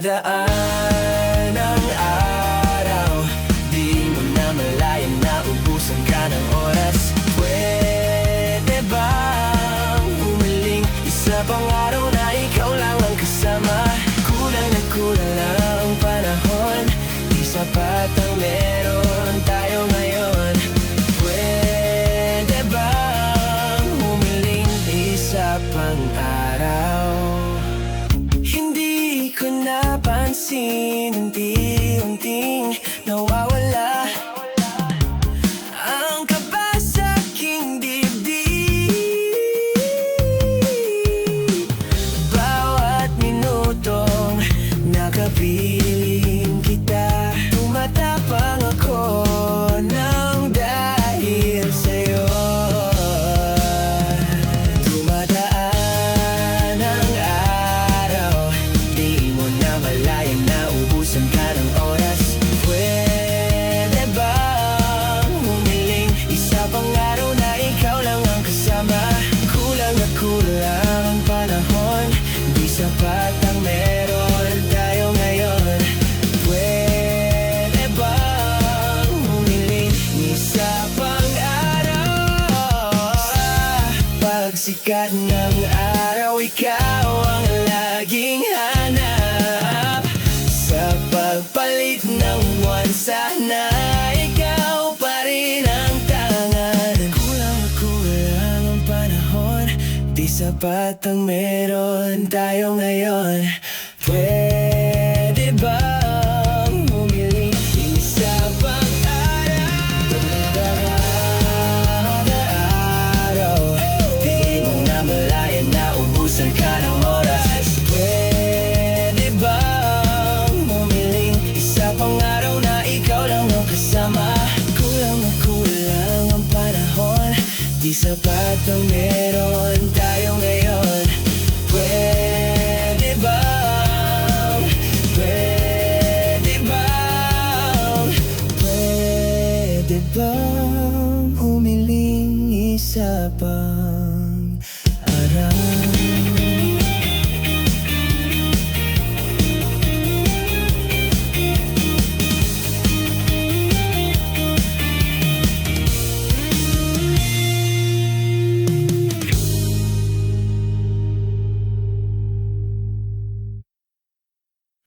Dumadaan ang araw, di mo na malayan na ubusan ka ng oras. Pwede bang humiling isa pang araw na ikaw lang ang kasama? Kulang na kulang lang ang panahon, di sapat ang meron tayo ngayon. Pwede bang humiling isa pang araw? Hindi ko napansin, unti-unting nawawala ang kaba sa aking dibdib. Bawat minutong nakapiling kita, tumatapang ako ng dahil sa'yo. Dumadaan ang araw, di mo na malayan na ubusan ka ng oras. Pwede bang humiling isa pang araw na ikaw lang ang kasama? Kulang na kulang ang panahon, di sapat ang meron tayo ngayon. Pwede bang humiling isa pang araw? Pagsikat ng araw, ikaw ang laging hanap. Sa pagpalit ng buwan, sana ikaw pa rin ang tangan. Kulang na kulang ang panahon, di sapat ang meron tayo ngayon. Pwede bang humiling isa pang araw? Dumadaan ang araw, di mo na malayan na ubusan ka ng oras. Pwede bang humiling isa pang araw na ikaw lang ang kasama? Kulang na kulang ang panahon, di sapat ang meron tayo ngayon. Pwede bang, pwede bang, pwede bang humiling isa pa?